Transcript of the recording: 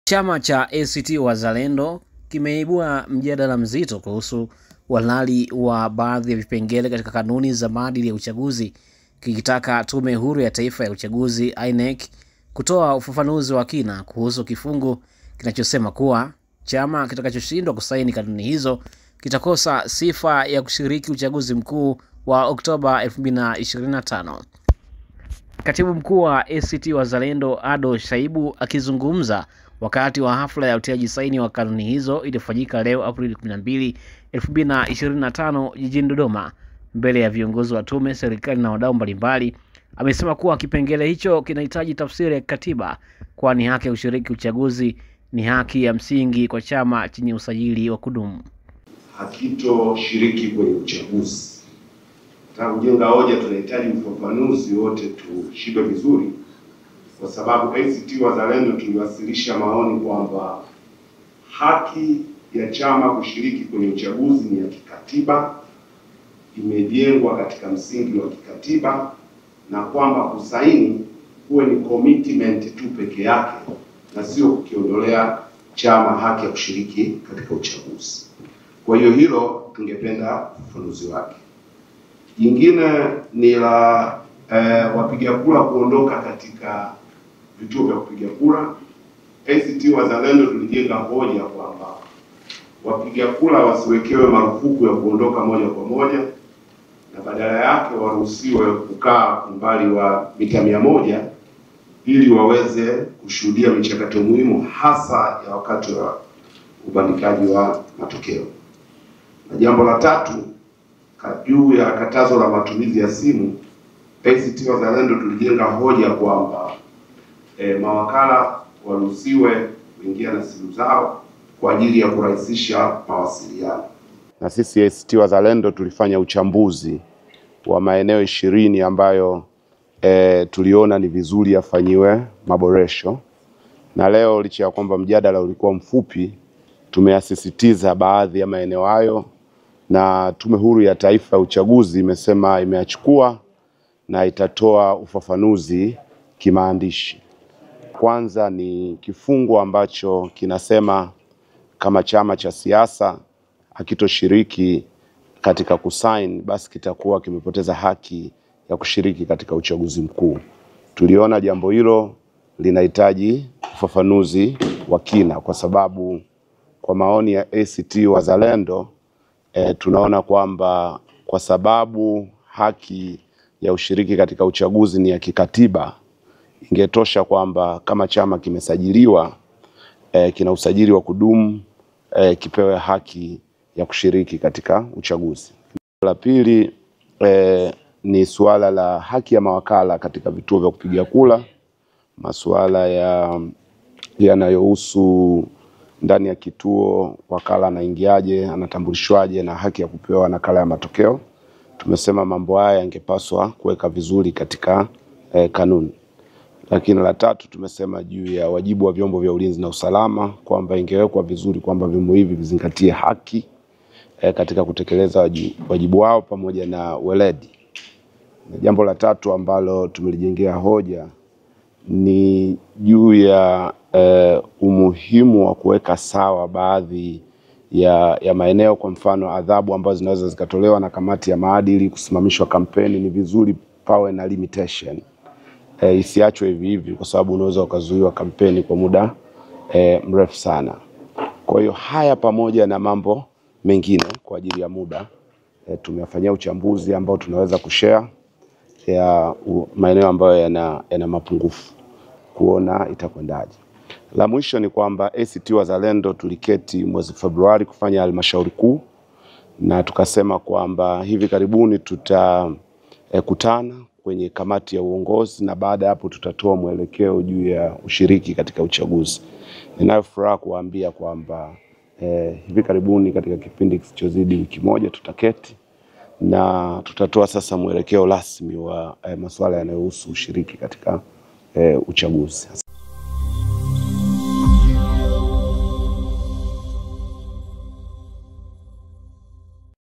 Chama cha ACT Wazalendo kimeibua mjadala mzito kuhusu uhalali wa baadhi ya vipengele katika kanuni za maadili ya uchaguzi, kikitaka Tume Huru ya Taifa ya Uchaguzi INEC kutoa ufafanuzi wa kina kuhusu kifungu kinachosema kuwa chama kitakachoshindwa kusaini kanuni hizo kitakosa sifa ya kushiriki uchaguzi mkuu wa Oktoba 2025. Katibu mkuu wa ACT Wazalendo Ado Shaibu akizungumza wakati wa hafla ya utiaji saini wa kanuni hizo iliyofanyika leo Aprili 12, 2025 jijini Dodoma mbele ya viongozi wa tume, serikali na wadau mbalimbali, amesema kuwa kipengele hicho kinahitaji tafsiri ya katiba, kwani haki ya ushiriki uchaguzi ni haki ya msingi kwa chama chenye usajili wa kudumu. Hakitoshiriki kwenye uchaguzi. Kujenga hoja tunahitaji ufafanuzi wote tushibe vizuri, kwa sababu ACT Wazalendo tuliwasilisha maoni kwamba haki ya chama kushiriki kwenye uchaguzi ni ya kikatiba, imejengwa katika msingi wa kikatiba, na kwamba kusaini huwe ni commitment tu peke yake na sio kukiondolea chama haki ya kushiriki katika uchaguzi. Kwa hiyo hilo tungependa ufafanuzi wake. Jingine ni la wapiga kura kuondoka katika vituo vya kupiga kura. ACT Wazalendo tulijenga hoja kwamba wapiga kura wasiwekewe marufuku ya kuondoka moja kwa moja, na badala yake waruhusiwe kukaa umbali wa mita 100 ili waweze kushuhudia michakato muhimu, hasa ya wakati wa ubandikaji wa matokeo. Na jambo la tatu, juu ya katazo la matumizi ya simu, ACT Wazalendo tulijenga hoja kwamba mawakala waruhusiwe kuingia na simu zao kwa ajili ya kurahisisha mawasiliano. Na sisi ACT Wazalendo tulifanya uchambuzi wa maeneo 20 ambayo tuliona ni vizuri yafanyiwe maboresho, na leo licha ya kwamba mjadala ulikuwa mfupi, tumeyasisitiza baadhi ya maeneo hayo, na Tume Huru ya Taifa ya Uchaguzi imesema imeachukua na itatoa ufafanuzi kimaandishi. Kwanza ni kifungu ambacho kinasema kama chama cha siasa hakitoshiriki katika kusaini, basi kitakuwa kimepoteza haki ya kushiriki katika uchaguzi mkuu. Tuliona jambo hilo linahitaji ufafanuzi wa kina, kwa sababu kwa maoni ya ACT Wazalendo tunaona kwamba kwa sababu haki ya ushiriki katika uchaguzi ni ya kikatiba, ingetosha kwamba kama chama kimesajiliwa, kina usajili wa kudumu, kipewe haki ya kushiriki katika uchaguzi. La pili ni suala la haki ya mawakala katika vituo vya kupiga kura, masuala yanayohusu ndani ya kituo, wakala anaingiaje, anatambulishwaje, na haki ya kupewa nakala ya matokeo. Tumesema mambo haya yangepaswa kuweka vizuri katika kanuni. Lakini la tatu, tumesema juu ya wajibu wa vyombo vya ulinzi na usalama, kwamba ingewekwa vizuri kwamba vyombo hivi vizingatie haki katika kutekeleza wajibu wao pamoja na weledi. Na jambo la tatu ambalo tumelijengea hoja ni juu ya umuhimu wa kuweka sawa baadhi ya maeneo. Kwa mfano, adhabu ambazo zinaweza zikatolewa na kamati ya maadili, kusimamishwa kampeni, ni vizuri pawe na limitation, isiachwe hivi hivi, kwa sababu unaweza ukazuiwa kampeni kwa muda mrefu sana. Kwa hiyo haya pamoja na mambo mengine kwa ajili ya muda tumeyafanyia uchambuzi ambao tunaweza kushare ya maeneo ambayo yana mapungufu, kuona itakwendaje. La mwisho ni kwamba ACT Wazalendo tuliketi mwezi Februari kufanya halmashauri kuu, na tukasema kwamba hivi karibuni tutakutana kwenye kamati ya uongozi, na baada ya hapo tutatoa mwelekeo juu ya ushiriki katika uchaguzi. Ninayo furaha kuambia kwamba hivi karibuni katika kipindi kisichozidi wiki moja tutaketi na tutatoa sasa mwelekeo rasmi wa masuala yanayohusu ushiriki katika uchaguzi.